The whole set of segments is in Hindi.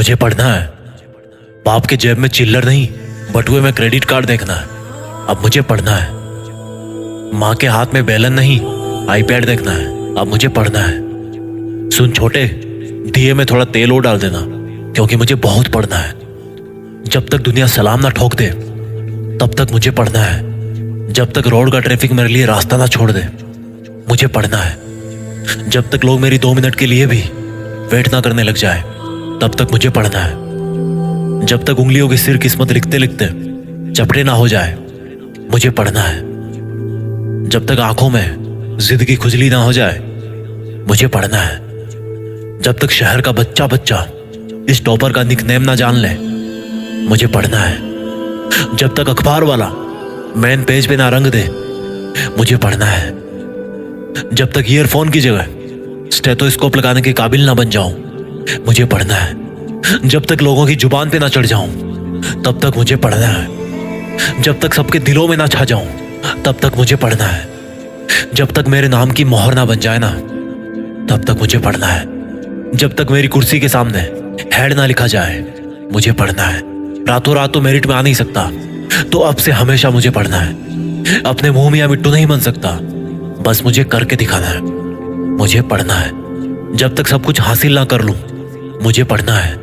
मुझे पढ़ना है। बाप के जेब में चिल्लर नहीं, बटुए में क्रेडिट कार्ड देखना है। अब मुझे पढ़ना है। माँ के हाथ में बेलन नहीं, आईपैड देखना है। अब मुझे पढ़ना है। सुन छोटे, दिए में थोड़ा तेल और डाल देना, क्योंकि मुझे बहुत पढ़ना है। जब तक दुनिया सलाम ना ठोक दे तब तक मुझे पढ़ना है। जब तक रोड का ट्रैफिक मेरे लिए रास्ता ना छोड़ दे मुझे पढ़ना है। जब तक लोग मेरी 2 मिनट के लिए भी वेट ना करने लग जाए तब तक मुझे पढ़ना है। जब तक उंगलियों की सिर किस्मत लिखते लिखते चपटे ना हो जाए मुझे पढ़ना है। जब तक आंखों में जिद की खुजली ना हो जाए मुझे पढ़ना है। जब तक शहर का बच्चा बच्चा इस टॉपर का निकनेम ना जान ले मुझे पढ़ना है। जब तक अखबार वाला मेन पेज पे ना रंग दे मुझे पढ़ना है। जब तक ईयरफोन की जगह स्टेथोस्कोप लगाने के काबिल ना बन जाऊं मुझे पढ़ना है। जब तक लोगों की जुबान पे ना चढ़ जाऊं तब तक मुझे पढ़ना है। जब तक सबके दिलों में ना छा जाऊं तब तक मुझे पढ़ना है। जब तक मेरे नाम की मोहर ना बन जाए ना तब तक मुझे पढ़ना है। जब तक मेरी कुर्सी के सामने हेड ना लिखा जाए मुझे पढ़ना है। रातों रात तो मेरिट में आ नहीं सकता, तो अब से हमेशा मुझे पढ़ना है। अपने मुंह में या मिट्टू नहीं बन सकता, बस मुझे करके दिखाना है। मुझे पढ़ना है। जब तक सब कुछ हासिल ना कर लूं मुझे पढ़ना है।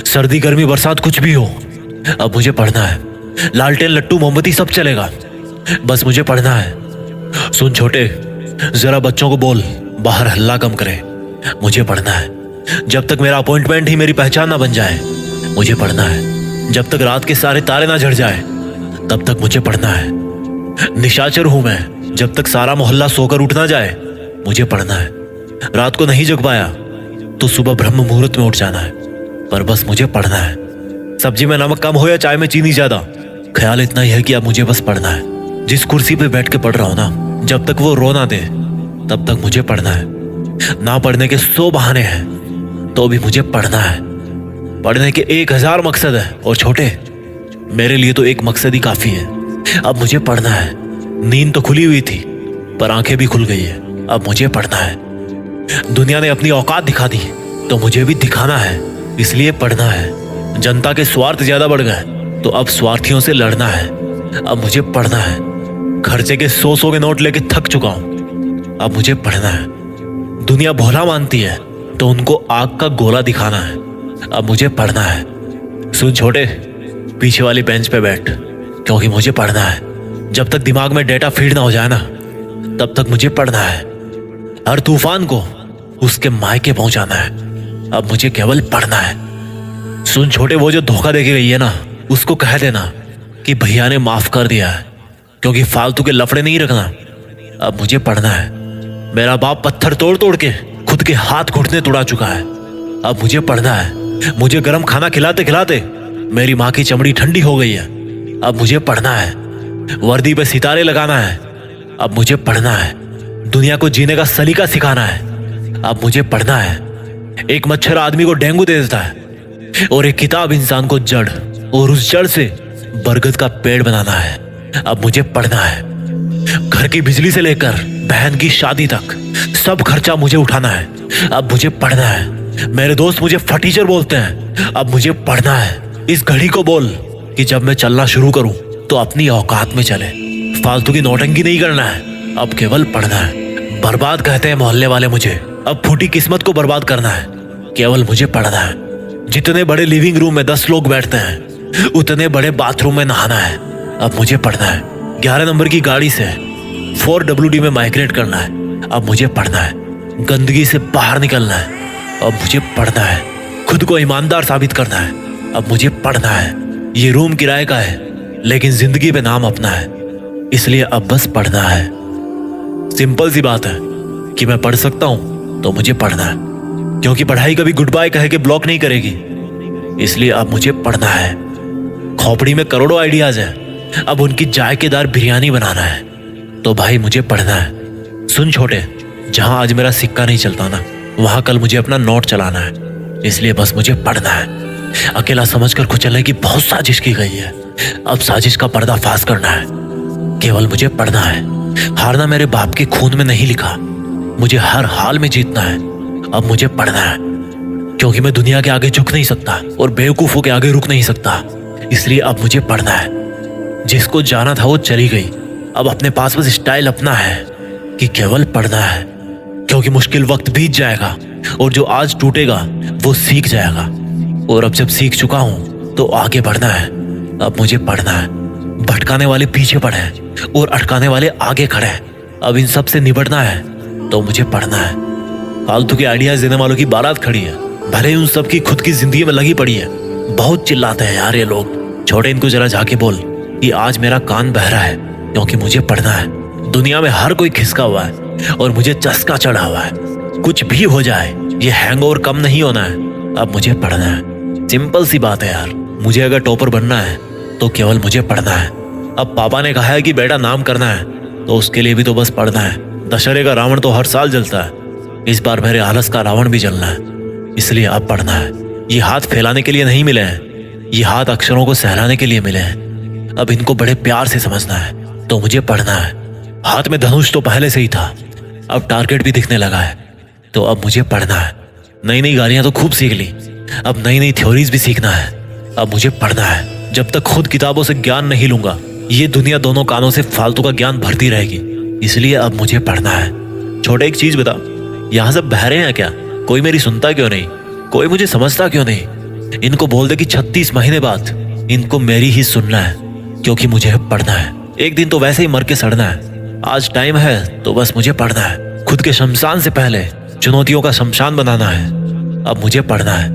सर्दी गर्मी बरसात कुछ भी हो अब मुझे पढ़ना है। लालटेन लट्टू मोमबत्ती सब चलेगा, बस मुझे पढ़ना है। सुन छोटे, जरा बच्चों को बोल बाहर हल्ला कम करे, मुझे पढ़ना है। जब तक मेरा अपॉइंटमेंट ही मेरी पहचान ना बन जाए मुझे पढ़ना है। जब तक रात के सारे तारे ना झड़ जाए तब तक मुझे पढ़ना है। निशाचर हूं मैं, जब तक सारा मोहल्ला सोकर उठ ना जाए मुझे पढ़ना है। रात को नहीं जग पाया तो सुबह ब्रह्म मुहूर्त में उठ जाना है, पर बस मुझे पढ़ना है। सब्जी में नमक कम हो या चाय में चीनी ज्यादा, ख्याल इतना ही है कि अब मुझे बस पढ़ना है। जिस कुर्सी पे बैठ के पढ़ रहा हूं ना, जब तक वो रो ना दे तब तक मुझे पढ़ना है। ना पढ़ने के 100 बहाने हैं तो भी मुझे पढ़ना है। पढ़ने के 1000 मकसद है, और छोटे मेरे लिए तो एक मकसद ही काफी है। अब मुझे पढ़ना है। नींद तो खुली हुई थी पर आंखें भी खुल गई है। अब मुझे पढ़ना है। दुनिया ने अपनी औकात दिखा दी तो मुझे भी दिखाना है, इसलिए पढ़ना है। जनता के स्वार्थ ज्यादा बढ़ गए तो अब स्वार्थियों से लड़ना है। अब मुझे पढ़ना है। खर्चे के 100 के नोट लेके थक चुका हूं, अब मुझे पढ़ना है। दुनिया भोला मानती है तो उनको आग का गोला दिखाना है। अब मुझे पढ़ना है। सुन छोटे, पीछे वाली बेंच पे बैठ, क्योंकि मुझे पढ़ना है। जब तक दिमाग में डेटा फीड ना हो जाए ना तब तक मुझे पढ़ना है। हर तूफान को उसके मायके पहुंचाना है। अब मुझे केवल पढ़ना है। सुन छोटे, वो जो धोखा देके गई है ना, उसको कह देना कि भैया ने माफ कर दिया है, क्योंकि फालतू के लफड़े नहीं रखना। अब मुझे पढ़ना है। मेरा बाप पत्थर तोड़ तोड़ के खुद के हाथ घुटने तोड़ा चुका है। अब मुझे पढ़ना है। मुझे गर्म खाना खिलाते खिलाते मेरी माँ की चमड़ी ठंडी हो गई है। अब मुझे पढ़ना है। वर्दी पे सितारे लगाना है। अब मुझे पढ़ना है। दुनिया को जीने का सलीका सिखाना है। अब मुझे पढ़ना है। एक मच्छर आदमी को डेंगू दे देता है और एक किताब इंसान को जड़, और उस जड़ से बरगद का पेड़ बनाना है। अब मुझे पढ़ना है। घर की बिजली से लेकर बहन की शादी तक सब खर्चा मुझे उठाना है। अब मुझे पढ़ना है। मेरे दोस्त मुझे फटीचर बोलते हैं, अब मुझे पढ़ना है। इस घड़ी को बोल कि जब मैं चलना शुरू करूं तो अपनी औकात में चले। फालतू की नौटंकी नहीं करना है, अब केवल पढ़ना है। बर्बाद कहते हैं मोहल्ले वाले मुझे, अब फूटी किस्मत को बर्बाद करना है। केवल मुझे पढ़ना है। जितने बड़े लिविंग रूम में 10 लोग बैठते हैं उतने बड़े बाथरूम में नहाना है। अब मुझे पढ़ना है। 11 नंबर की गाड़ी से 4WD में माइग्रेट करना है। अब मुझे पढ़ना है। गंदगी से बाहर निकलना है। अब मुझे पढ़ना है। खुद को ईमानदार साबित करना है। अब मुझे पढ़ना है। ये रूम किराए का है, लेकिन जिंदगी पे नाम अपना है, इसलिए अब बस पढ़ना है। सिंपल सी बात है कि मैं पढ़ सकता हूं तो मुझे पढ़ना है, क्योंकि पढ़ाई कभी गुड बाय कह के ब्लॉक नहीं करेगी। इसलिए अब मुझे पढ़ना है। खोपड़ी में करोड़ों आइडियाज हैं, अब उनकी जायकेदार बिरयानी बनाना है, तो भाई मुझे पढ़ना है। सुन छोटे, जहां आज मेरा सिक्का नहीं चलता ना, वहां कल मुझे अपना नोट चलाना है, इसलिए बस मुझे पढ़ना है। अकेला समझकर कुचलने की बहुत साजिश की गई है, अब साजिश का पर्दाफाश करना है। केवल मुझे पढ़ना है। हारना मेरे बाप के खून में नहीं लिखा, मुझे हर हाल में जीतना है। अब मुझे पढ़ना है। क्योंकि मैं दुनिया के आगे झुक नहीं सकता और बेवकूफों के आगे रुक नहीं सकता। इसलिए अब मुझे पढ़ना है। जिसको जाना था वो चली गई, अब अपने पास बस स्टाइल अपना है कि केवल पढ़ना है, क्योंकि मुश्किल वक्त बीत जाएगा और जो आज टूटेगा वो सीख जाएगा। और अब जब सीख चुका हूं तो आगे बढ़ना है। अब मुझे पढ़ना है। भटकाने वाले पीछे पड़े हैं और अटकाने वाले आगे खड़े हैं। अब इन सब से निपटना है तो मुझे पढ़ना है। फालतू के आइडियाज देने वालों की बारात खड़ी है, भले ही उन सब की खुद की जिंदगी में लगी पड़ी है। बहुत चिल्लाते हैं यार ये लोग। छोटे, इनको जरा जाके बोल कि आज मेरा कान बहरा है क्योंकि मुझे पढ़ना है। दुनिया में हर कोई खिसका हुआ है और मुझे चस्का चढ़ा हुआ है। कुछ भी हो जाए ये हैंगओवर कम नहीं होना है। अब मुझे पढ़ना है। सिंपल सी बात है यार। मुझे अगर टॉपर बनना है तो केवल मुझे पढ़ना है। अब पापा ने कहा है कि बेटा नाम करना है तो उसके लिए भी तो बस पढ़ना है। दशहरे का रावण तो हर साल जलता है, इस बार मेरे आलस का रावण भी जलना है। इसलिए अब पढ़ना है। ये हाथ फैलाने के लिए नहीं मिले हैं, ये हाथ अक्षरों को सहलाने के लिए मिले हैं। अब इनको बड़े प्यार से समझना है तो मुझे पढ़ना है। हाथ में धनुष तो पहले से ही था, अब टारगेट भी दिखने लगा है तो अब मुझे पढ़ना है। नई नई गालियां तो खूब सीख ली, अब नई नई थ्योरीज भी सीखना है। अब मुझे पढ़ना है। जब तक खुद किताबों से ज्ञान नहीं लूंगा ये दुनिया दोनों कानों से फालतू का ज्ञान भरती रहेगी। इसलिए अब मुझे पढ़ना है। छोटे, एक चीज बता, यहाँ सब बहरे हैं क्या? कोई मेरी सुनता क्यों नहीं? कोई मुझे समझता क्यों नहीं? इनको बोल दे कि 36 महीने बाद इनको मेरी ही सुनना है, क्योंकि मुझे पढ़ना है। एक दिन तो वैसे ही मर के सड़ना है। आज टाइम है तो बस मुझे पढ़ना है। खुद के शमशान से पहले चुनौतियों का शमशान बनाना है। अब मुझे पढ़ना है।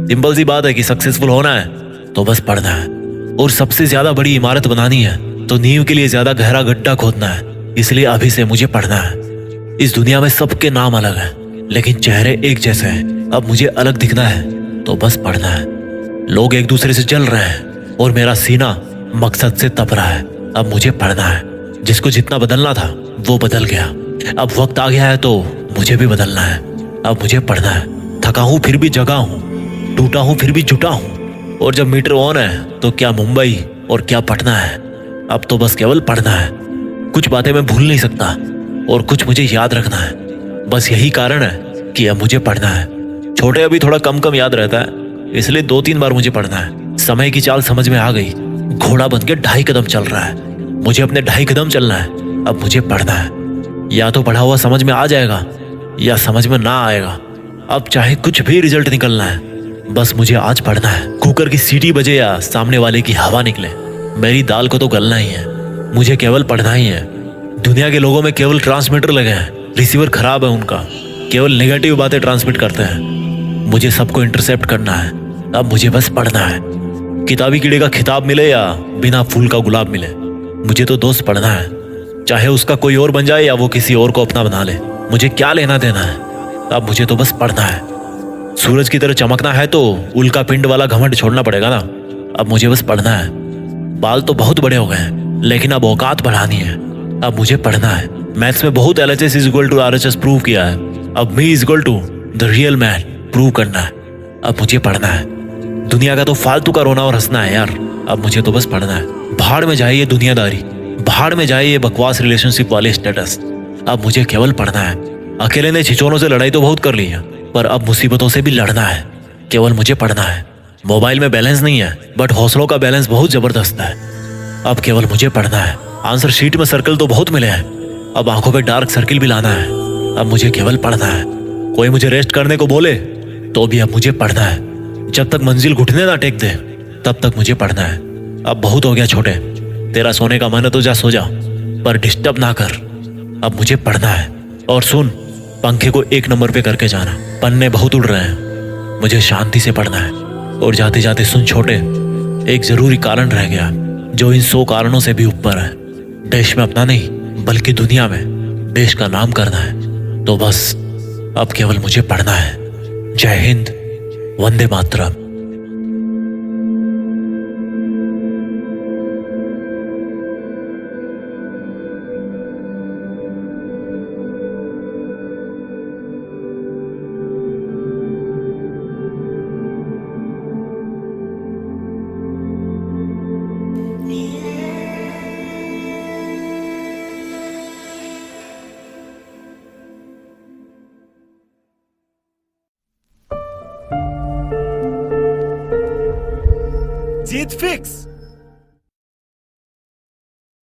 सिंपल सी बात है कि सक्सेसफुल होना है तो बस पढ़ना है। और सबसे ज्यादा बड़ी इमारत बनानी है तो नींव के लिए ज्यादा गहरा गड्ढा खोदना है। इसलिए अभी से मुझे पढ़ना है। इस दुनिया में सबके नाम अलग हैं, लेकिन चेहरे एक जैसे हैं। अब मुझे अलग दिखना है तो बस पढ़ना है। लोग एक दूसरे से जल रहे हैं और मेरा सीना मकसद से तप रहा है। अब मुझे पढ़ना है। जिसको जितना बदलना था वो बदल गया, अब वक्त आ गया है तो मुझे भी बदलना है। अब मुझे पढ़ना है। थका हूं फिर भी जगा हूं, टूटा हूं फिर भी जुटा हूं। और जब मीटर ऑन है तो क्या मुंबई और क्या पटना है। अब तो बस केवल पढ़ना है। कुछ बातें मैं भूल नहीं सकता और कुछ मुझे याद रखना है। बस यही कारण है कि अब मुझे पढ़ना है। छोटे, अभी थोड़ा कम कम याद रहता है, इसलिए 2-3 बार मुझे पढ़ना है। समय की चाल समझ में आ गई। घोड़ा बन के 2.5 कदम चल रहा है, मुझे अपने 2.5 कदम चलना है। अब मुझे पढ़ना है। या तो पढ़ा हुआ समझ में आ जाएगा या समझ में ना आएगा। अब चाहे कुछ भी रिजल्ट निकलना है, बस मुझे आज पढ़ना है। कुकर की सीटी बजे या सामने वाले की हवा निकले, मेरी दाल को तो गलना ही है। मुझे केवल पढ़ना ही है। दुनिया के लोगों में केवल ट्रांसमीटर लगे हैं, रिसीवर खराब है उनका, केवल नेगेटिव बातें ट्रांसमिट करते हैं। मुझे सबको इंटरसेप्ट करना है। अब मुझे बस पढ़ना है। किताबी कीड़े का खिताब मिले या बिना फूल का गुलाब मिले, मुझे तो दोस्त पढ़ना है। चाहे उसका कोई और बन जाए या वो किसी और को अपना बना ले, मुझे क्या लेना देना है। अब मुझे तो बस पढ़ना है। सूरज की तरह चमकना है तो उल्का पिंड वाला घमंड छोड़ना पड़ेगा ना। अब मुझे बस पढ़ना है। बाल तो बहुत बड़े हो गए हैं, लेकिन अब औकात बढ़ानी है। अब मुझे पढ़ना है। मैथ्स में बहुत LHS = RHS प्रूव किया है। अब मी = द रियल मैन प्रूव करना है। अब मुझे पढ़ना है। दुनिया का तो फालतू का रोना और हंसना है यार। अब मुझे तो बस पढ़ना है। भाड़ में जाए ये दुनियादारी, भाड़ में जाए ये बकवास रिलेशनशिप वाले स्टेटस। अब मुझे केवल पढ़ना है। अकेले ने छिछोरों से लड़ाई तो बहुत कर ली है, पर अब मुसीबतों से भी लड़ना है। केवल मुझे पढ़ना है। मोबाइल में बैलेंस नहीं है, बट हौसलों का बैलेंस बहुत जबरदस्त है। अब केवल मुझे पढ़ना है। आंसर शीट में सर्कल तो बहुत मिले हैं, अब आंखों पे डार्क सर्किल भी लाना है। अब मुझे केवल पढ़ना है। कोई मुझे रेस्ट करने को बोले तो भी अब मुझे पढ़ना है। जब तक मंजिल घुटने ना टेक दे तब तक मुझे पढ़ना है। अब बहुत हो गया छोटे, तेरा सोने का मन है तो जा सो जा, पर डिस्टर्ब ना कर। अब मुझे पढ़ना है। और सुन, पंखे को 1 नंबर पे करके जाना, पन्ने बहुत उड़ रहे हैं। मुझे शांति से पढ़ना है। और जाते जाते सुन छोटे, एक जरूरी कारण रह गया जो इन 100 कारणों से भी ऊपर है। देश में अपना नहीं बल्कि दुनिया में देश का नाम करना है। तो बस अब केवल मुझे पढ़ना है। जय हिंद, वंदे मातरम। जीत फिक्स।